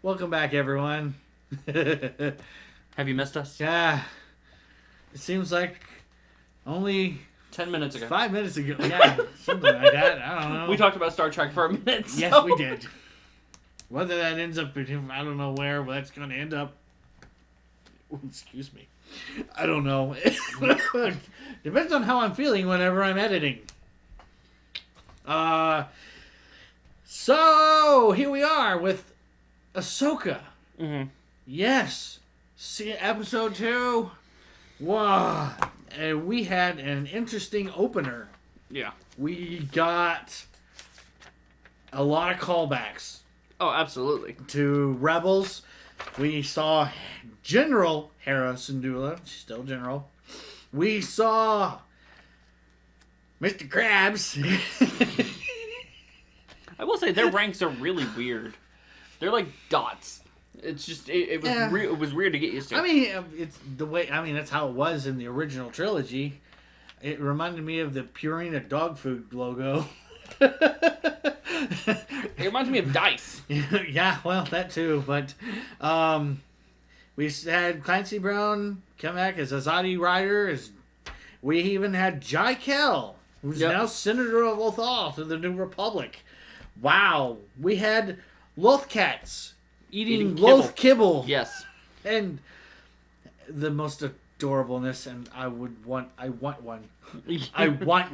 Welcome back, everyone. Have you missed us? Yeah, it seems like only 10 minutes ago. 5 minutes ago. Yeah, something like that. I don't know. We talked about Star Trek for a minute. Yes, so- we did. Whether that ends up in, I don't know where, but that's going to end up. Excuse me. I don't know. Depends on how I'm feeling whenever I'm editing. So here we are with Ahsoka. Mhm. Yes. See episode 2. Wow. And we had an interesting opener. Yeah. We got a lot of callbacks Oh, absolutely. to Rebels. We saw General Hera Syndulla. She's still General. We saw Mr. Krabs. I will say their ranks are really weird. They're like dots. It's just it was Yeah. it was weird to get used to. I mean, it's the way. I mean, that's how it was in the original trilogy. It reminded me of the Purina dog food logo. It reminds me of Dice. Yeah, well, that too. But we had Clancy Brown come back as Azadi Rider. We even had Jai Kell, who's Yep. now Senator of Lothal to the New Republic. Wow. We had Lothcats eating Loth Kibble. Yes. And the most adorableness, and I want one. I want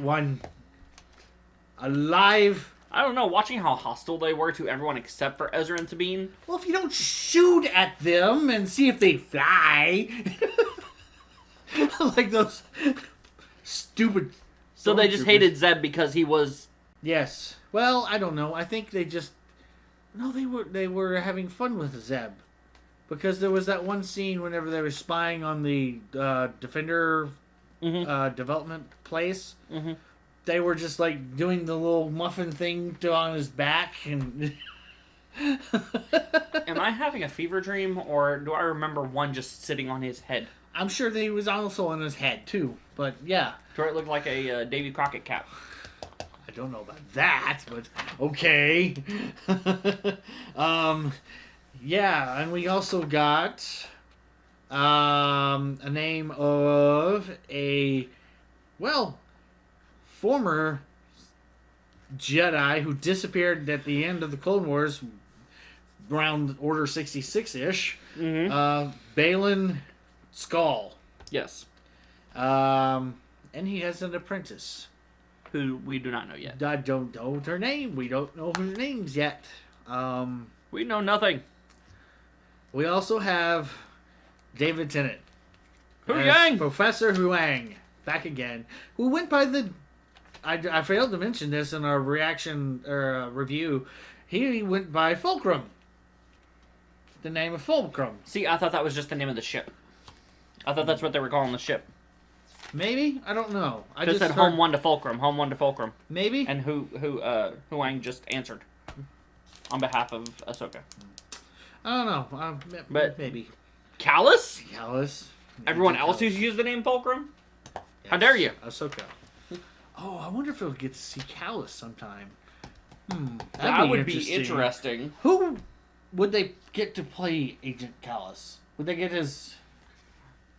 one. Alive. I don't know. Watching how hostile they were to everyone except for Ezra and Sabine. Well, if you don't shoot at them and see if they fly. Like those stupid. So they just stormtroopers. hated Zeb because he was. Yes. Well, I don't know. I think they just. No, they were having fun with Zeb. Because there was that one scene whenever they were spying on the Defender development place. Mhm. They were just like doing the little muffin thing on his back and. Am I having a fever dream, or do I remember one just sitting on his head? I'm sure that he was also on his head too, but yeah, To where it looked like a Davy Crockett cap. I don't know about that, but okay. Yeah, and we also got a name of a former Jedi who disappeared at the end of the Clone Wars, around Order 66-ish. Mm-hmm. Balin Skull. Yes. And he has an apprentice. Who we do not know yet. I don't know her name. We don't know her names yet. We know nothing. We also have David Tennant. Hu as Yang! Professor Huang. Back again. Who went by the... I failed to mention this in our reaction or review. He went by Fulcrum. The name of Fulcrum. See, I thought that was just the name of the ship. I thought that's what they were calling the ship. Maybe? I don't know. I Just said heard- Home 1 to Fulcrum. Home 1 to Fulcrum. Maybe? And Huang just answered on behalf of Ahsoka. I don't know. But- maybe. Callus? Callus. Everyone Maybe else Callus. who's used the name Fulcrum? Yes. How dare you? Ahsoka. Oh, I wonder if we'll get to see Callus sometime. That would be interesting. Who would they get to play Agent Callus? Would they get his...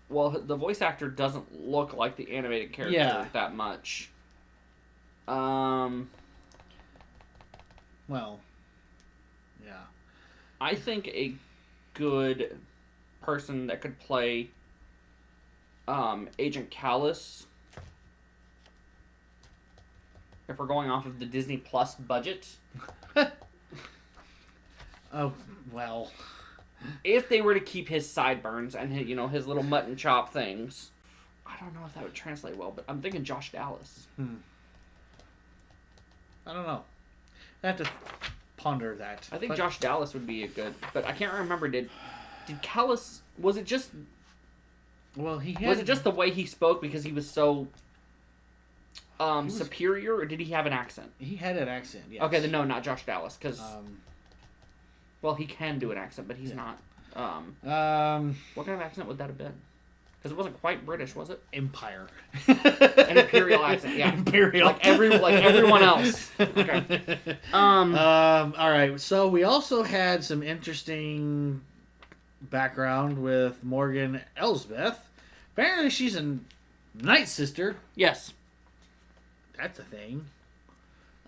Well, the voice actor doesn't look like the animated character Yeah. that much. Well, yeah. I think a good person that could play Agent Callus, if we're going off of the Disney Plus budget, Oh, well. if they were to keep his sideburns and his little mutton chop things, I don't know if that would translate well, but I'm thinking Josh Dallas. I don't know. I have to ponder that. I think But- Josh Dallas would be a good, but I can't remember. Did Callus, was it just Well, he had... was it just the way he spoke because he was so superior, or did he have an accent? He had an accent, yes. Okay, then no, not Josh Dallas, because Um, he can do an accent, but he's not. Um, What kind of accent would that have been? Because it wasn't quite British, was it? Empire. An imperial accent, yeah. Imperial. Like everyone else. Okay. All right. So we also had some interesting background with Morgan Elsbeth. Apparently, she's a Night Sister. Yes. That's a thing.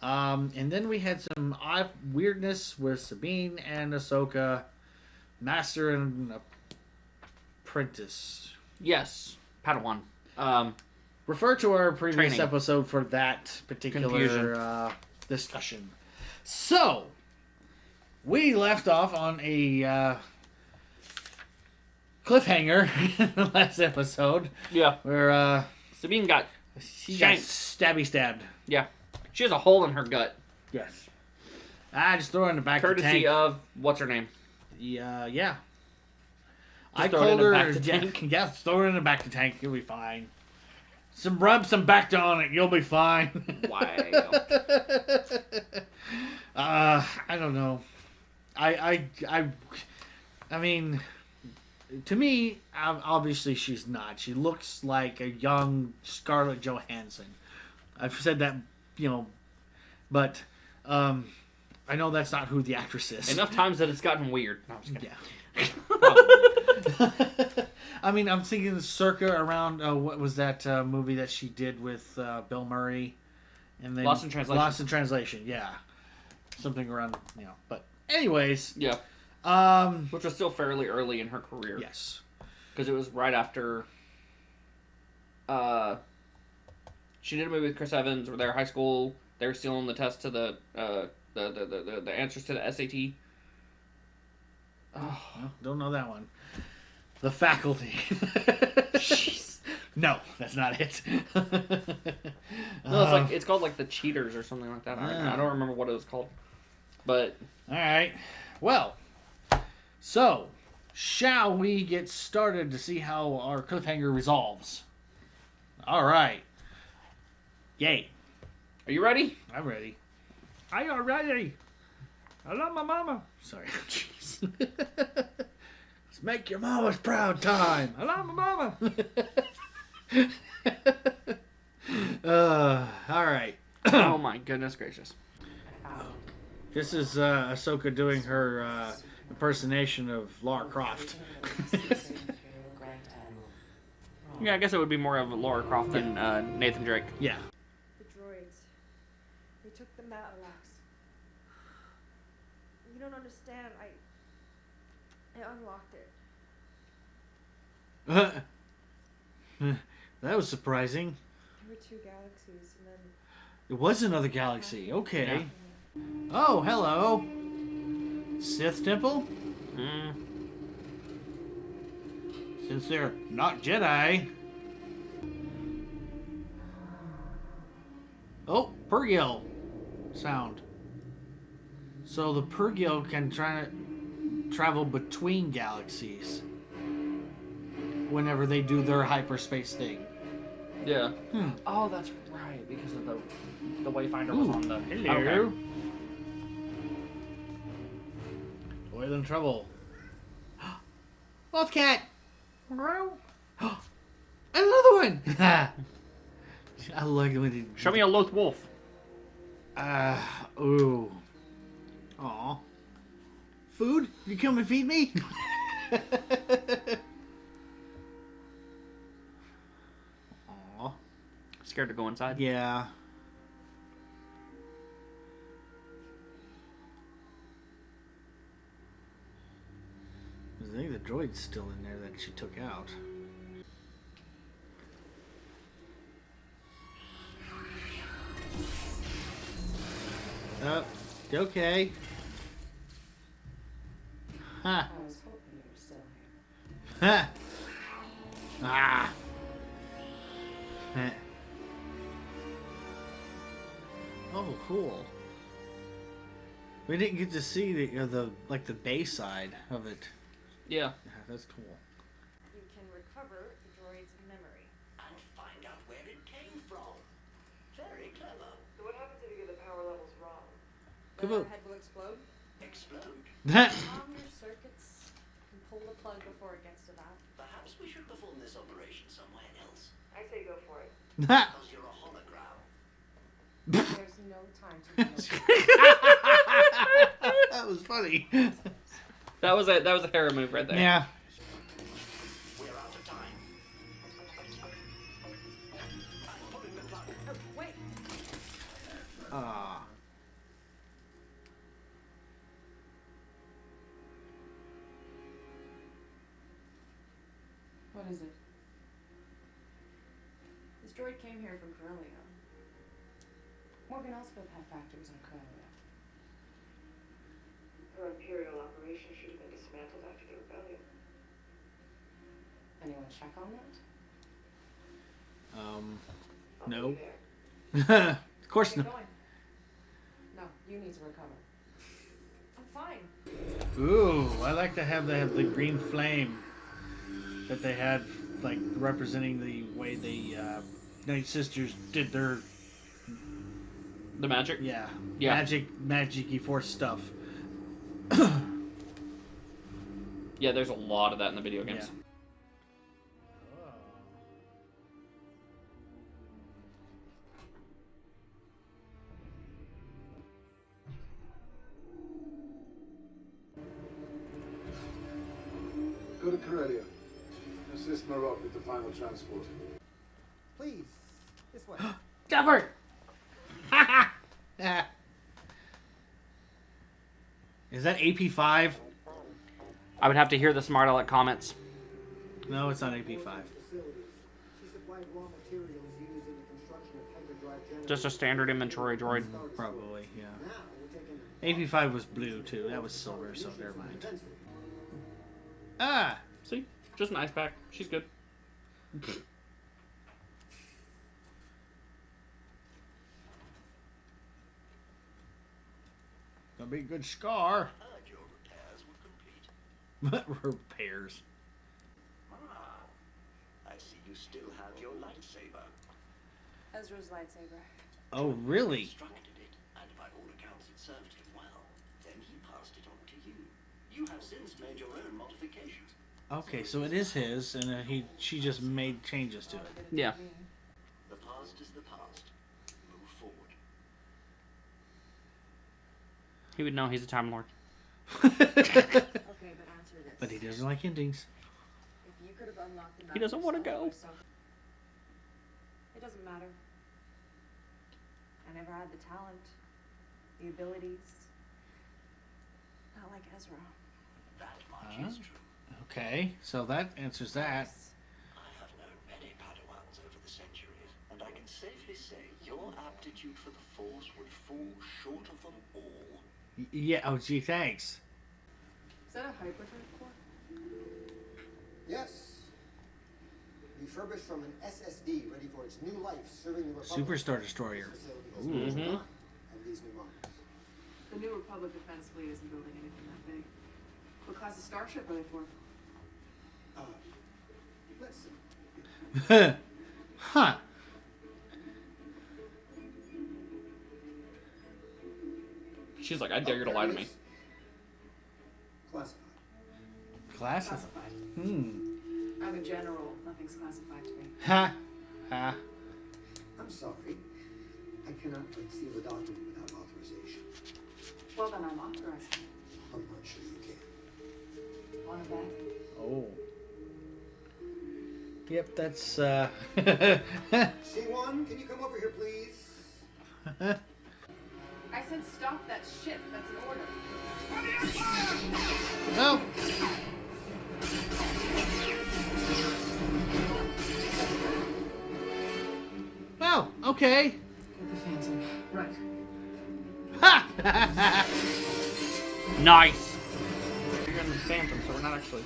And then we had some odd weirdness with Sabine and Ahsoka, Master and Apprentice. Yes. Padawan. Refer to our previous Training. episode for that particular Confusion. discussion. So, we left off on a cliffhanger in the last episode Yeah. where Sabine got... she got shanked. stabbed. Yeah. She has a hole in her gut. Yes. Just throw her in the back Courtesy of the tank. of... What's her name? Yeah. Just I throw it in called the her. back of the tank. Yeah, throw her in the back of the tank. You'll be fine. Rub some Bacta on it. You'll be fine. Wow. I don't know. I mean, to me, obviously she's not. She looks like a young Scarlett Johansson. I've said that, but I know that's not who the actress is. Enough times that it's gotten weird. No, I'm just kidding. Yeah. I mean, I'm thinking circa around what was that movie that she did with Bill Murray, and then Lost in Translation. Lost in Translation, yeah, something around But anyways, Yeah. um, Which was still fairly early in her career. yes, Because it was right after... she did a movie with Chris Evans where they're in high school. They were stealing the test to the answers to the SAT. Oh. Well, don't know that one. The Faculty. Jeez. No, that's not it. No, it's called like The Cheaters or something like that. I don't remember what it was called. But All right. Well, so shall we get started to see how our cliffhanger resolves? All right. Yay. are you ready? I'm ready. Are you ready? I love my mama. Sorry. Jeez. Let's make your mama's proud time. I love my mama. All right. Oh my goodness gracious. This is Ahsoka doing her impersonation of Lara Croft. Yeah, I guess it would be more of a Laura Croft than Nathan Drake. Yeah. The droids. They took the Matalax. You don't understand. I unlocked it. That was surprising. There were 2 galaxies, and then... It was another galaxy. Okay. Oh, hello. Sith Temple? Mm. Since they're not Jedi. Oh, Purgil sound. So the Purgil can try to travel between galaxies whenever they do their hyperspace thing. Yeah. Oh, that's right, because of the Wayfinder was on the... Hello. Okay. Oil in trouble. Wolfcat! Another one! I like it when they... Show me a Loth Wolf. Ooh. Aw. Food? You come and feed me? Aw. Scared to go inside. Yeah. I think the droid's still in there that she took out. Okay. Ha. I was hoping you were still here. Ha. Ah. Heh. Oh, cool. We didn't get to see the bay side of it. Yeah. Yeah, that's cool. You can recover the droid's memory. And find out where it came from. Very clever. So what happens if you get the power levels wrong? Come The on. head will explode? Explode. Calm your circuits. can pull the plug before it gets to that. Perhaps we should perform this operation somewhere else. I say go for it. Because you're a hologram. There's no time to That was funny. That was a Hera move right there. Yeah. We're out of time. I'm pulling the plug. Oh, wait. Ah. What is it? This droid came here from Corellia. Morgan Elspeth had factories on Corellia. Her Imperial operation should have been dismantled after the rebellion. Anyone check on that? No. I'll be there. Of course Keep not. going. No, you need to recover. I'm fine. Ooh, I like to have the green flame that they had, like representing the way the Night Sisters did their The magic. yeah magic-y force stuff. Yeah, there's a lot of that in the video games. Yeah. Go to Corellia. Assist Marok with the final transport. Please, this way. Jumper! Is that AP5? I would have to hear the smart aleck comments. No, it's not AP5. Facilities. She supplied raw materials used in the construction of hyperdrive generators. Just a standard inventory droid. Probably, yeah. Now we're taking AP5 was blue too. That was silver, so never mind. Ah! See? Just an ice pack. She's good. Gonna be a good scar. Heard your repairs were complete. Repairs. Ah, I see you still have your lightsaber. Ezra's lightsaber. Oh, really? Constructed it, and by all accounts it served him well. Then he passed it on to you. You have since made your own modifications. Okay, so it is his, and she just made changes to it. Yeah. The past is the past. Move forward. He would know he's a Time Lord. Okay, but answer this. But he doesn't like endings. If you could have unlocked the map He doesn't wanna yourself go. or something- It doesn't matter. I never had the talent, the abilities. Not like Ezra. That much is true. Okay, so that answers that. I have known many Padawans over the centuries, and I can safely say your aptitude for the Force would fall short of them all. Yeah, oh gee, thanks. Is that a hyperdrive core? Yes. Refurbished from an SSD, ready for its new life, serving the Republic. Superstar Destroyer. This facility has Mhm. none of these new models. The new Republic Defense Fleet isn't building anything that big. What class of starship are they for? Listen. Huh. She's like, I dare you to lie to me. Classified. Classes. Classified. I'm a general. Nothing's classified to me. Ha. Ha. I'm sorry. I cannot unseal a document without authorization. Well, then I'm authorized. I'm not sure you can. Want to bet? Oh. Yep, that's C1, can you come over here, please? I said stop that shit. That's an order. Oh. Well, okay. Get the Phantom. Right. Ha! Nice! You're in the Phantom, so we're not actually.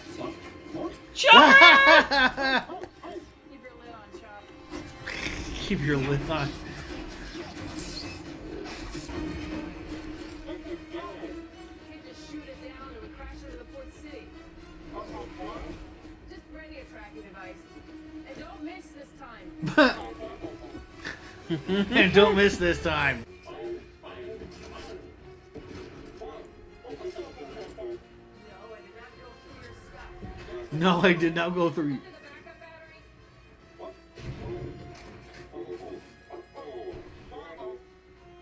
Keep your lid on, Chop. Keep your lid on. Can't just shoot it down and we crash into the port city. Just bring a tracking device. And don't miss this time. And don't miss this time. No, I did not go through your Skype. No, I did not go through. The backup battery.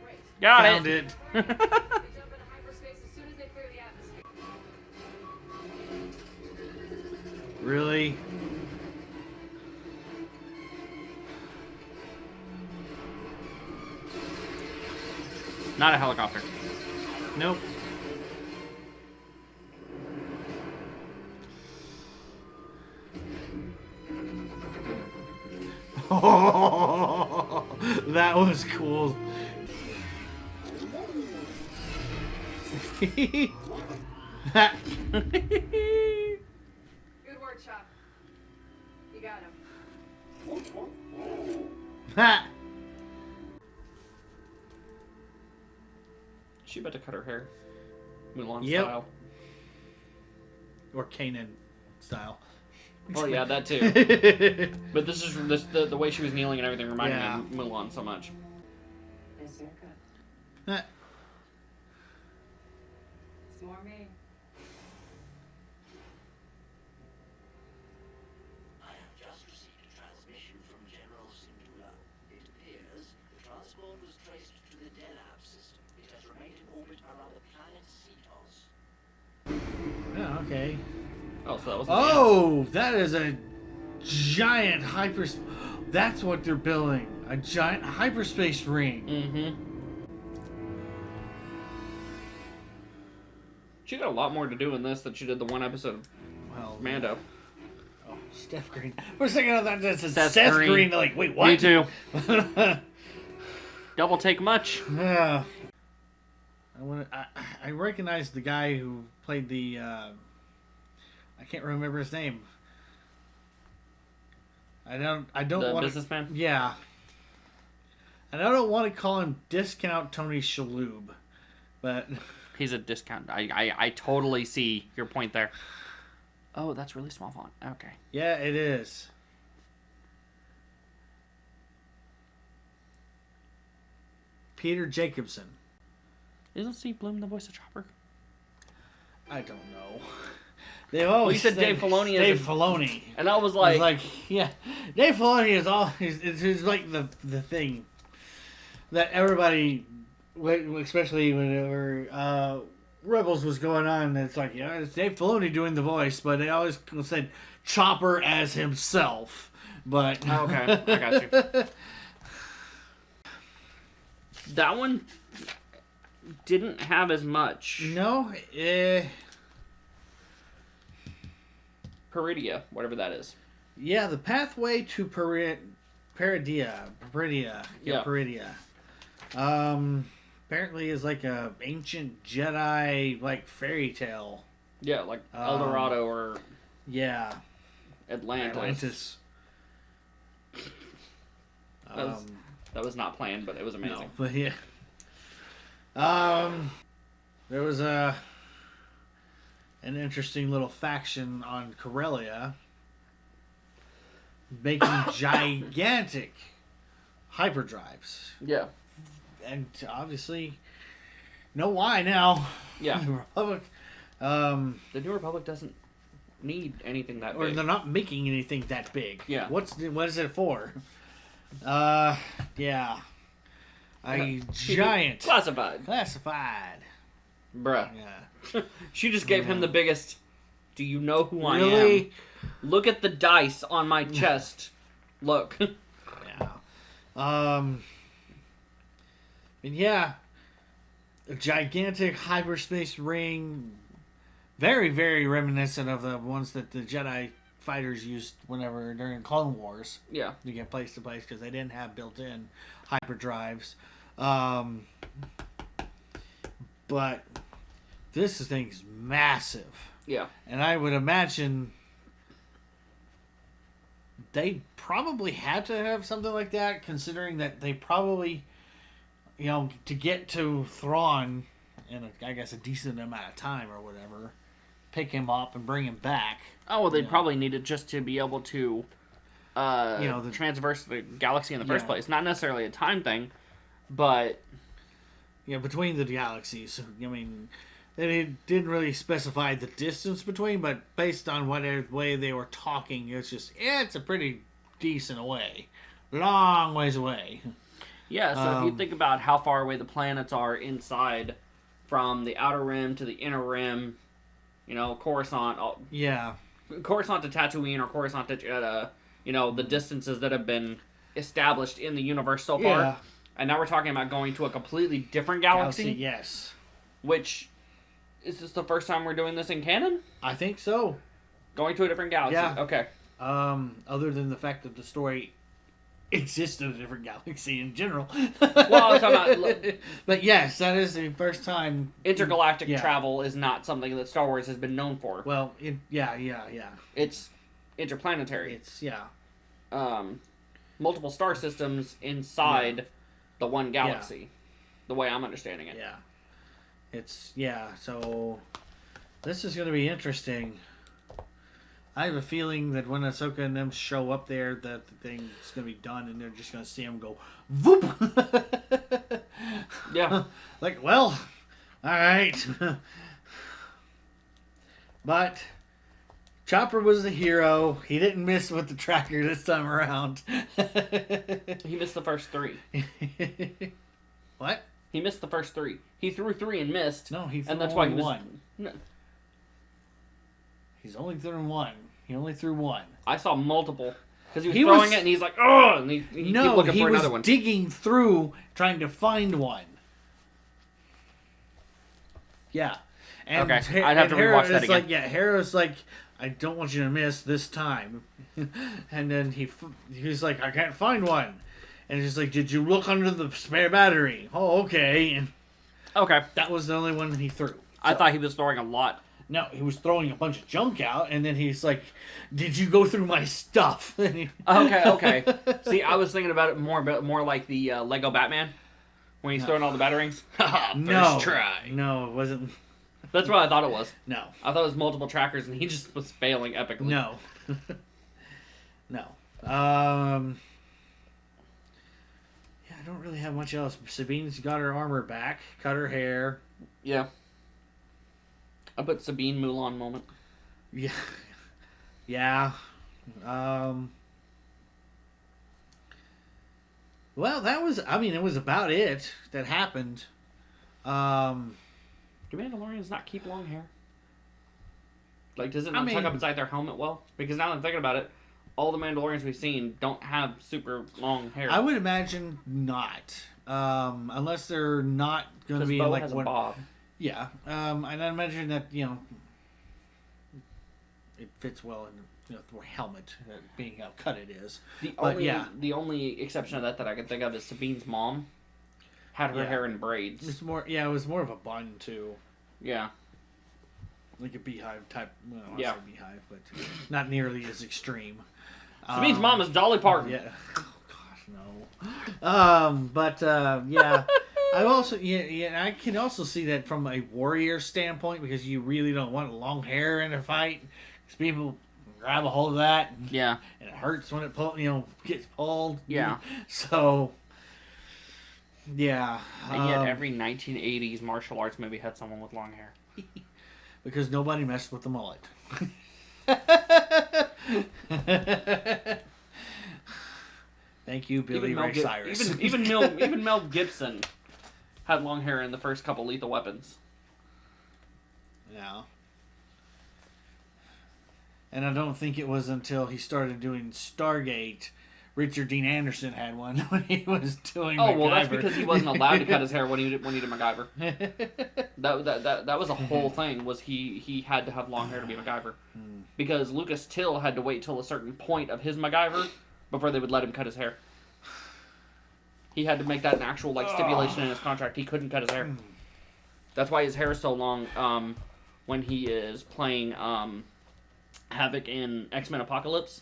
Great. Got Found it. it. They jump into hyperspace as soon as they clear the atmosphere. Really? Not a helicopter. Nope. That was cool. That. Good work, Chop. You got him. That. She about to cut her hair. Mulan Yep. style. Or Kanan style. Oh yeah, that too. But this is the way she was kneeling and everything reminded me of Mulan so much. Nice haircut. That. It's more me. I have just received a transmission from General Syndulla. It appears the transport was traced to the Delab system. It has remained in orbit around the planet Cetos. Oh, okay. Oh, so that was. Oh, that is a giant hyperspace. That's what they're building. A giant hyperspace ring. Mm-hmm. She got a lot more to do in this than she did the one episode of Well, Mando. Oh, Steph Green. For a second, I thought that's Seth Seth Green. Green. Like, wait, what? Me too. Double take much. Yeah. I recognize the guy who played the. I can't remember his name. I don't The want businessman? Yeah. And I don't want to call him Discount Tony Shalhoub, but He's a discount. I totally see your point there. Oh, that's really small font. Okay. yeah, it is. Peter Jacobson. Isn't Steve Bloom the voice of Chopper? I don't know. They've always said Dave Filoni is Dave a- Filoni. And I was It's like, like, yeah, Dave Filoni is all. He's like the thing that everybody, especially whenever Rebels was going on, it's like, yeah, it's Dave Filoni doing the voice, but they always said Chopper as himself. But Oh, okay, I got you. That one didn't have as much. No, Peridia, whatever that is. yeah, the pathway to Peridia. Yeah. Peridia. Apparently is like a ancient Jedi like fairy tale. Yeah, like El Dorado or Yeah, Atlantis. Atlantis. That was not planned, but it was amazing. No, but yeah. There was an interesting little faction on Corellia making gigantic hyperdrives, Yeah. and obviously, know why now. Yeah. The Republic, The New Republic doesn't need anything that or big. they're not making anything that big. Yeah. What is it for? Yeah. A giant Classified. classified. Bruh. Yeah. She just gave him the biggest, do you know who I am? Really? Look at the dice on my chest. Look. Yeah. And yeah, a gigantic hyperspace ring, very, very reminiscent of the ones that the Jedi fighters used whenever during Clone Wars Yeah. to get place to place because they didn't have built-in hyperdrives. But this thing's massive. Yeah. And I would imagine they probably had to have something like that, considering that they probably, to get to Thrawn in, I guess, a decent amount of time or whatever, pick him up and bring him back. Oh, well, they'd Yeah. probably need it just to be able to, transverse the galaxy in the first Yeah. place. Not necessarily a time thing, but Between the galaxies. I mean, And it didn't really specify the distance between, but based on whatever way they were talking, it's just, it's a pretty decent away. Long ways away. Yeah, so if you think about how far away the planets are inside, from the outer rim to the inner rim, you know, Coruscant to Tatooine or Coruscant to Jeddah, you know, the distances that have been established in the universe so far. Yeah. And now we're talking about going to a completely different galaxy. Yes. Which, is this the first time we're doing this in canon? I think so. Going to a different galaxy. Yeah. Okay. Other than the fact that the story exists in a different galaxy in general. Well, I was talking about... But yes, that is the first time. Intergalactic travel is not something that Star Wars has been known for. Well, yeah. It's interplanetary. It's, multiple star systems inside the one galaxy. The way I'm understanding it. Yeah. So this is going to be interesting. I have a feeling that when Ahsoka and them show up there, that the thing's going to be done, and they're just going to see them go, voop! Yeah. Like, well, all right. But Chopper was the hero. He didn't miss with the tracker this time around. He missed the first 3. What? He missed the first 3. He threw 3 and missed. No, he threw and that's only why he was, one. No, He's only thrown one. He only threw one. I saw multiple. Because he was throwing it and he's like, oh! And he kept looking for another one. Digging through trying to find one. Yeah. And okay, I'd have to rewatch that again. Hera's like, I don't want you to miss this time. And then he's like, I can't find one. And he's like, did you look under the spare battery? Oh, okay. And okay. that was the only one he threw. I thought he was throwing a lot. No, he was throwing a bunch of junk out, and then he's like, did you go through my stuff? Okay. See, I was thinking about it more like the Lego Batman, when he's throwing all the batarangs. No. First try. No, it wasn't. That's what I thought it was. No. I thought it was multiple trackers, and he just was failing epically. No. No. Yeah, I don't really have much else. Sabine's got her armor back, cut her hair. Yeah. I put Sabine Mulan moment. Yeah. Yeah. Well, it was about it that happened. Do Mandalorians not keep long hair? Like, does it not tuck up inside their helmet well? Because now that I'm thinking about it, all the Mandalorians we've seen don't have super long hair. I would imagine not. Unless they're not going to be Bo like has one. a bob. Yeah. And I imagine that, it fits well in the helmet, being how cut it is. The only exception of that I can think of is Sabine's mom had her hair in braids. It was more of a bun too. Yeah. Like a beehive type. Well, I yeah. say beehive, but not nearly as extreme. Sabine's mom is Dolly Parton. Yeah. Oh gosh, no. Yeah. I also I can also see that from a warrior standpoint, because you really don't want long hair in a fight, because people grab a hold of that. Yeah. And it hurts when it gets pulled. Yeah. So. Yeah. And yet every 1980s martial arts movie had someone with long hair. Because nobody messed with the mullet. Thank you, Billy Ray Cyrus. Even Mel Gibson had long hair in the first couple Lethal Weapons. Yeah. And I don't think it was until he started doing Stargate, Richard Dean Anderson had one when he was doing MacGyver. Well, that's because he wasn't allowed to cut his hair when he did MacGyver. That was a whole thing, was he had to have long hair to be MacGyver. Because Lucas Till had to wait till a certain point of his MacGyver before they would let him cut his hair. He had to make that an actual stipulation in his contract. He couldn't cut his hair. That's why his hair is so long when he is playing Havoc in X-Men Apocalypse.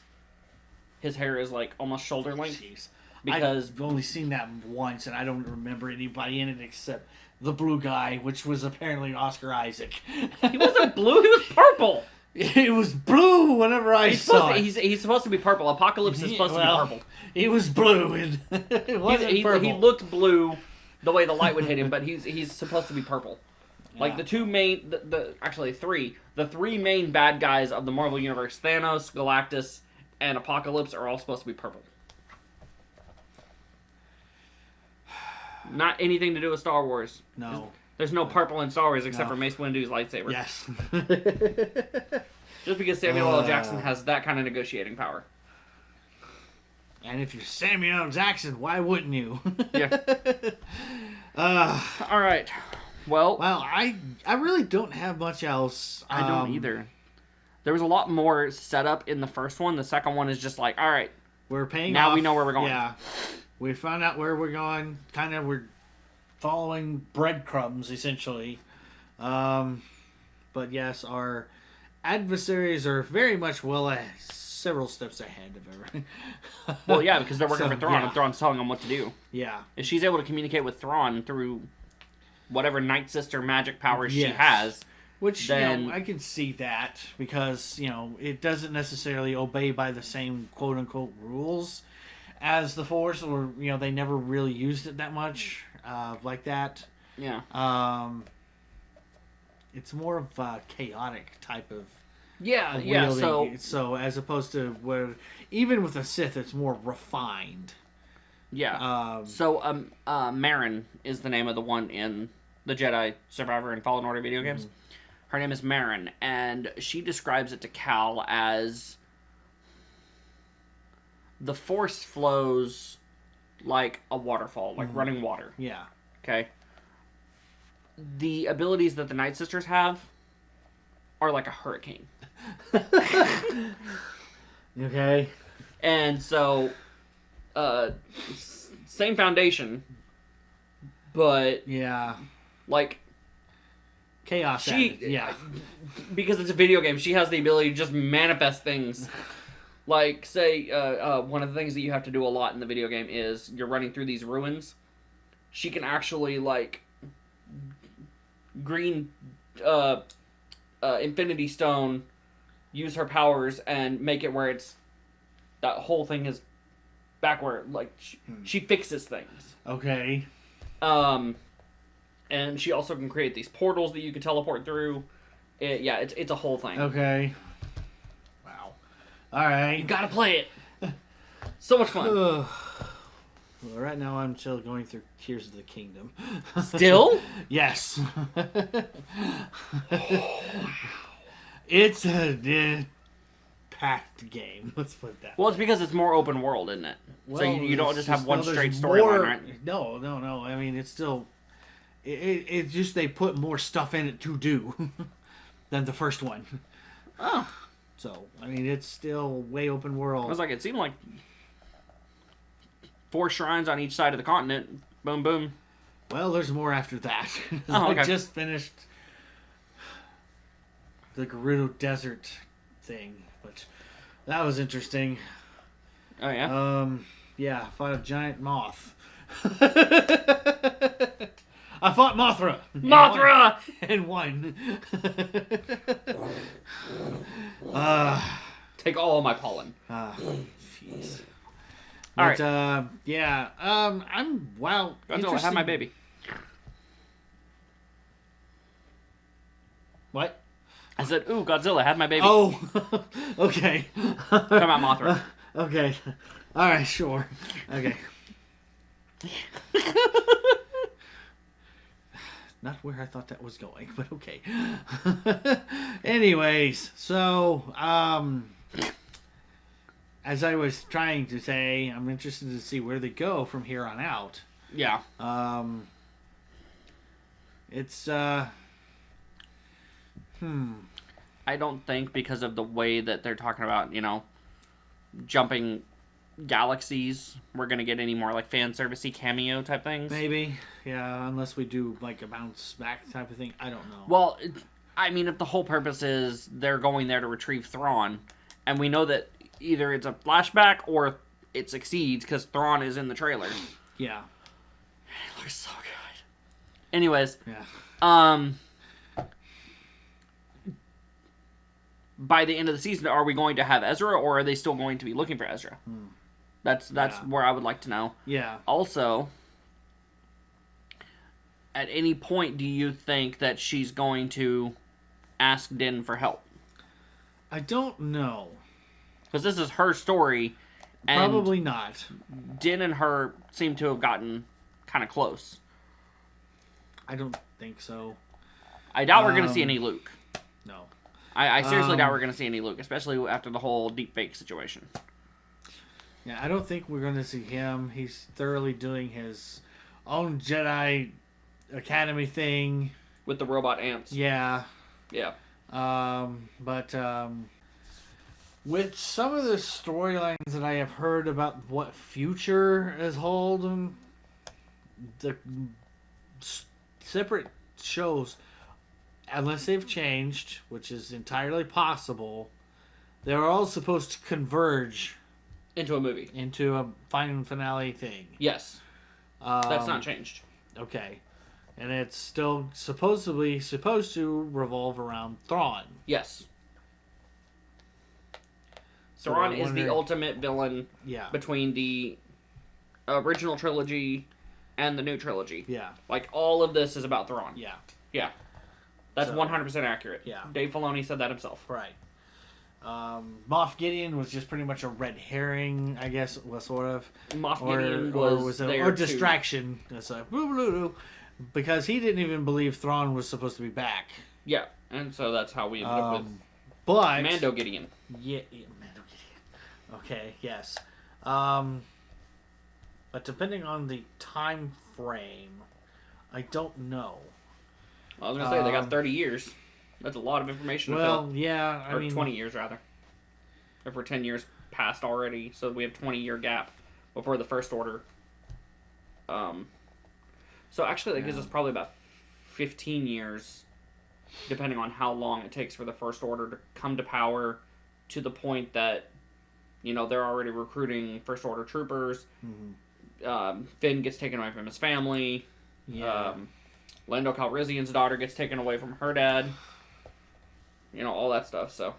His hair is almost shoulder length. Jeez. Because I've only seen that once, and I don't remember anybody in it except the blue guy, which was apparently Oscar Isaac. He wasn't blue, he was purple! It was blue whenever I saw it. He's supposed to be purple. Apocalypse is supposed to be purple. He was blue, and it wasn't purple. He looked blue the way the light would hit him, but he's supposed to be purple. Like the two main, actually three, the three main bad guys of the Marvel Universe, Thanos, Galactus, and Apocalypse, are all supposed to be purple. Not anything to do with Star Wars. No. There's no purple in Star Wars except No. for Mace Windu's lightsaber. Yes. Just because Samuel L. Jackson has that kind of negotiating power. And if you're Samuel L. Jackson, why wouldn't you? Yeah. All right. Well, I really don't have much else. I don't either. There was a lot more set up in the first one. The second one is just like, all right, We're paying now off. we know where we're going. Yeah. We found out where we're going. Kind of, we're following breadcrumbs, essentially. But yes, our adversaries are very much several steps ahead of everything. Well, yeah, because they're working So, for Thrawn, yeah. and Thrawn's telling them what to do. Yeah. If she's able to communicate with Thrawn through whatever Night Sister magic powers she Yes. has, Which, then I can see that because, it doesn't necessarily obey by the same quote-unquote rules as the Force, or, they never really used it that much like that. yeah, It's more of a chaotic type of yeah. wielding. So as opposed to where, even with a Sith, it's more refined. yeah. Marin is the name of the one in the Jedi Survivor and Fallen Order video games. Her name is Marin, and she describes it to Cal as the Force flows like a waterfall, like running water. Yeah. Okay. The abilities that the Night Sisters have are like a hurricane. Okay. And so, same foundation, but Yeah. like Chaos. she, added. Yeah. because it's a video game, she has the ability to just manifest things. Like, say, one of the things that you have to do a lot in the video game is you're running through these ruins. She can actually, like, green Infinity Stone, use her powers, and make it where it's, that whole thing is backward. Like, she fixes things. Okay. And she also can create these portals that you can teleport through. It's a whole thing. Okay. Wow. All right. You gotta play it. So much fun. Well, right now I'm still going through Tears of the Kingdom. Still? Yes. It's a packed game. Let's put it that. Well, it's because it's more open world, isn't it? So you don't just have one there's straight more- storyline, right? No. I mean, it's still. It's just they put more stuff in it to do than the first one. Oh. So, I mean, it's still way open I world. was like, it seemed like 4 shrines on each side of the continent. Boom, boom. Well, there's more after that. Oh, okay. I just finished the Gerudo Desert thing, but that was interesting. Oh, yeah? Yeah, I fought a giant moth. I fought Mothra. Mothra! And won. Take all of my pollen. Jeez. All But, right. yeah. I'm, wow. Godzilla, have my baby. What? I said, ooh, Godzilla, have my baby. Oh, okay. Come on, Mothra. Okay. All right, sure. Okay. Not where I thought that was going, but okay. Anyways, so, as I was trying to say, I'm interested to see where they go from here on out. Yeah. It's, I don't think because of the way that they're talking about, jumping galaxies, we're going to get any more, like, fan servicey cameo type things. maybe, yeah, unless we do, like, a bounce back type of thing. I don't know. Well, I mean, if the whole purpose is they're going there to retrieve Thrawn, and we know that either it's a flashback or it succeeds because Thrawn is in the trailer. Yeah. It looks so good. Anyways, Yeah. by the end of the season, are we going to have Ezra, or are they still going to be looking for Ezra? That's Yeah. where I would like to know. Yeah. Also, at any point do you think that she's going to ask Din for help? I don't know. Because this is her story, and Probably not. Din and her seem to have gotten kind of close. I don't think so. I doubt we're going to see any Luke. No. I seriously doubt we're going to see any Luke, especially after the whole deepfake situation. Yeah, I don't think we're going to see him. He's thoroughly doing his own Jedi Academy thing. With the robot ants. Yeah. Yeah. But with some of the storylines that I have heard about what future is hold, the separate shows, unless they've changed, which is entirely possible, they're all supposed to converge Into a movie. into a final finale thing. Yes. That's not changed. Okay. And it's still supposed to revolve around Thrawn. Yes. So Thrawn I is the wonder- ultimate villain Yeah. between the original trilogy and the new trilogy. Yeah. Like, all of this is about Thrawn. Yeah. Yeah. That's So- 100% accurate. Yeah. Dave Filoni said that himself. Right. Moff Gideon was just pretty much a red herring, I guess, was sort of. Moff Or Gideon was there or to- distraction. It's like, because he didn't even believe Thrawn was supposed to be back. Yeah, and so that's how we ended up with But Mando Gideon. Yeah, Mando Gideon. Okay, yes. But depending on the time frame, I don't know. I was going to say, they got 30 years. That's a lot of information to Well, fill. yeah, I Or mean, 20 years, rather. If we're 10 years past already, so we have 20-year gap before the First Order. So actually, that gives us probably about 15 years, depending on how long it takes for the First Order to come to power, to the point that, you know, they're already recruiting First Order troopers. Finn gets taken away from his family. Yeah. Lando Calrissian's daughter gets taken away from her dad. You know, all that stuff, so.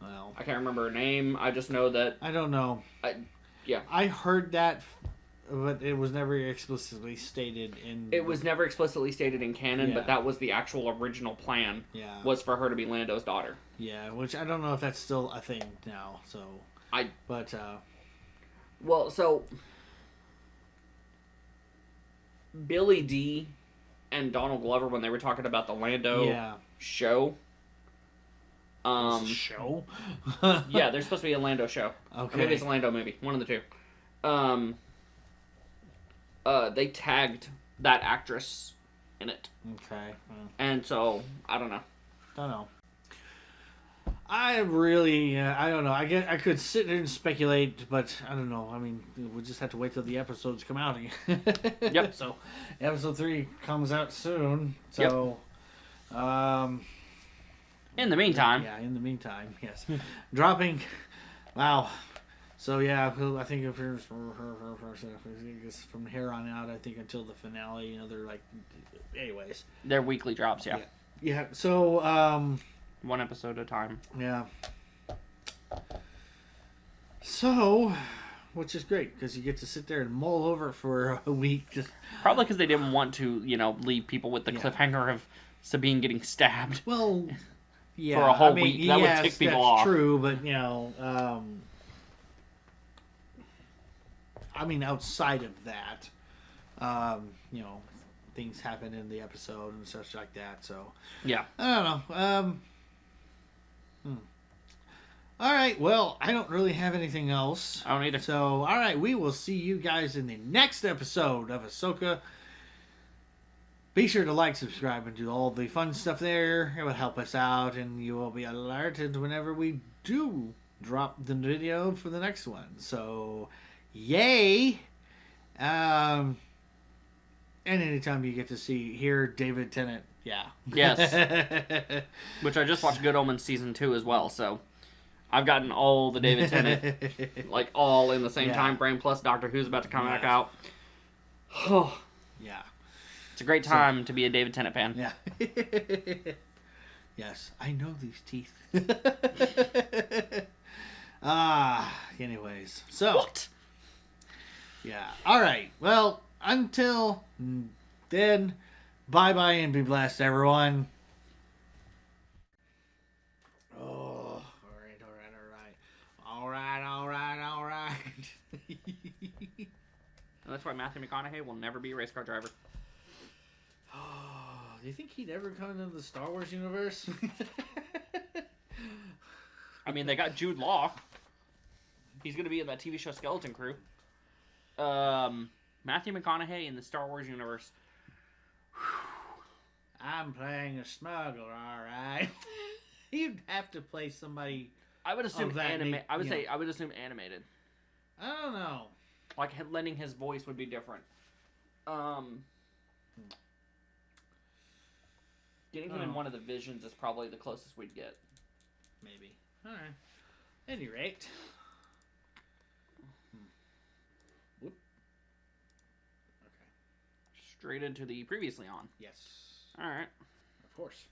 Well, I can't remember her name. I just know that. I don't know. Yeah. I heard that, but it was never explicitly stated in. It was never explicitly stated in canon, Yeah. but that was the actual original plan. Yeah. Was for her to be Lando's daughter. Yeah, which I don't know if that's still a thing now. So. But. Well, so. Billy D. and Donald Glover, when they were talking about the Lando show. Show? Yeah, there's supposed to be a Lando show. Okay. Or maybe it's a Lando movie. One of the two. They tagged that actress in it. Okay. And so, I don't know. Don't know. I really, I don't know. I could sit there and speculate, but I don't know. I mean, we'll just have to wait till the episodes come out again. Yep. So, episode 3 comes out soon. So, In the meantime. Yeah, in the meantime, yes. Dropping, wow. So, yeah, I think if there's from here on out, I think until the finale, you know, they're like, anyways. They're weekly drops, yeah. Yeah, so, one episode at a time. Yeah. So, which is great because you get to sit there and mull over for a week. Probably because they didn't want to, you know, leave people with the cliffhanger of Sabine getting stabbed. Well, yeah, for a whole week. That would tick people off. That's true, but you know, I mean, outside of that, you know, things happen in the episode and such like that. So, yeah, I don't know. All right, well, I don't really have anything else. I don't either. So, all right, we will see you guys in the next episode of Ahsoka. Be sure to like, subscribe, and do all the fun stuff there. It will help us out, and you will be alerted whenever we do drop the video for the next one. So, yay! And anytime you get to hear David Tennant, yeah. Yes. Which I just watched Good Omens Season 2 as well, so I've gotten all the David Tennant, like all in the same time frame, plus Doctor Who's about to come back out. Oh. Yeah. It's a great time to be a David Tennant fan. Yeah. Yes, I know these teeth. Anyways. So. What? Yeah. All right. Well, until then bye and be blessed, everyone. Oh, all right. And that's why Matthew McConaughey will never be a race car driver. Oh, do you think he'd ever come into the Star Wars universe? I mean, they got Jude Law. He's going to be in that TV show Skeleton Crew. Matthew McConaughey in the Star Wars universe. I'm playing a smuggler, all right. You'd have to play somebody. I would assume I would assume animated. I don't know. Like lending his voice would be different. Getting him in one of the visions is probably the closest we'd get. Maybe. All right. At any rate. Whoop. Okay. Straight into the previously on. Yes. All right. Of course.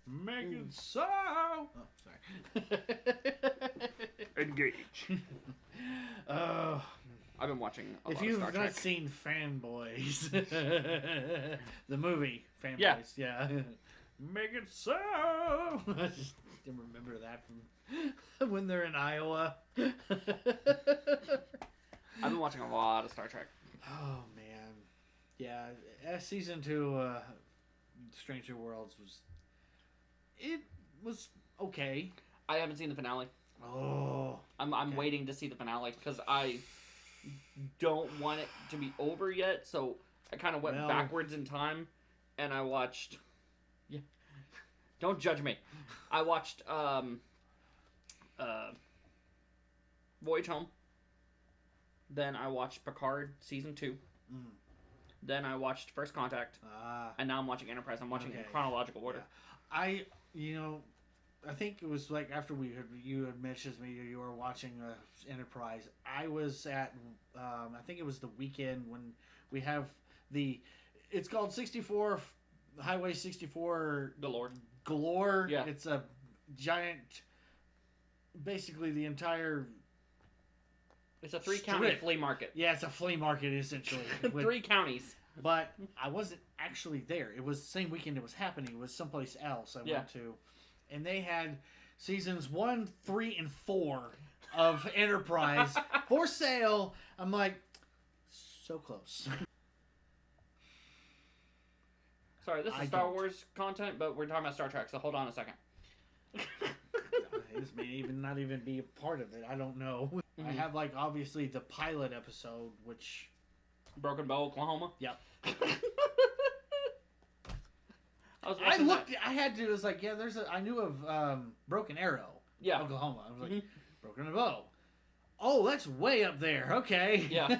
Make it so. Oh, sorry. Engage. Oh. I've been watching a If lot of you've Star not Trek. seen Fanboys, the movie Fanboys, yeah. Make it so. I just didn't remember that from when they're in Iowa. I've been watching a lot of Star Trek. Oh man, yeah. Season 2, Stranger Worlds was okay. I haven't seen the finale. Oh, I'm okay. waiting to see the finale because I don't want it to be over yet. So I kind of went backwards in time, and I watched. Yeah, don't judge me. I watched Voyage Home. Then I watched Picard season 2. Mm. Then I watched First Contact, and now I'm watching Enterprise. I'm watching it in chronological order. Yeah. I think it was like after you had mentioned me you were watching Enterprise. I was at I think it was the weekend when we have it's called 64 Highway 64 Galore. Yeah. It's a giant, basically the entire. It's a 3-county flea market. Yeah, it's a flea market essentially. 3 counties. But I wasn't actually there. It was the same weekend it was happening. It was someplace else I went to. And they had seasons 1, 3, and 4 of Enterprise for sale. I'm like, so close. Sorry, this is Star Wars content, but we're talking about Star Trek, so hold on a second. This may even not even be a part of it. I don't know. Mm-hmm. I have obviously the pilot episode, which Broken Bow, Oklahoma. Yep. I looked. I had to. It was like, yeah. I knew of Broken Arrow. Yeah. Oklahoma. I was like, Broken Bow. Oh, that's way up there. Okay. Yeah.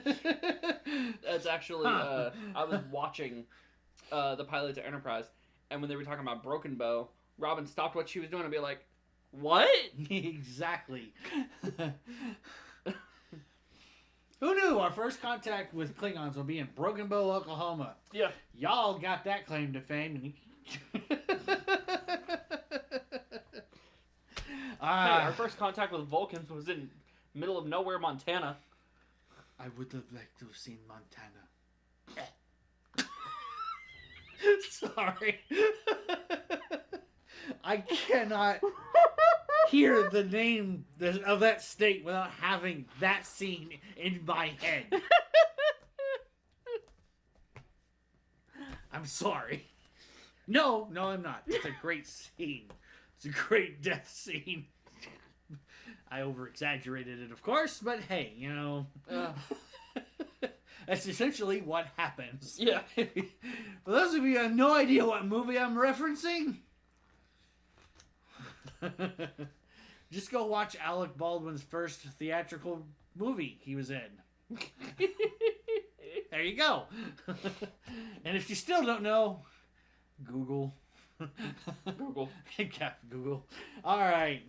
That's actually. I was watching the pilot to Enterprise, and when they were talking about Broken Bow, Robin stopped what she was doing and be like, "What?" Exactly. Who knew our first contact with Klingons will be in Broken Bow, Oklahoma? Yeah. Y'all got that claim to fame. Hey, our first contact with Vulcans was in middle of nowhere, Montana. I would have liked to have seen Montana. Sorry. I cannot hear the name of that state without having that scene in my head. I'm sorry. No, I'm not. It's a great scene. It's a great death scene. I over-exaggerated it, of course, but hey, that's essentially what happens. Yeah. For those of you who have no idea what movie I'm referencing, just go watch Alec Baldwin's first theatrical movie he was in. There you go. And if you still don't know, Google. Google. Google. All right.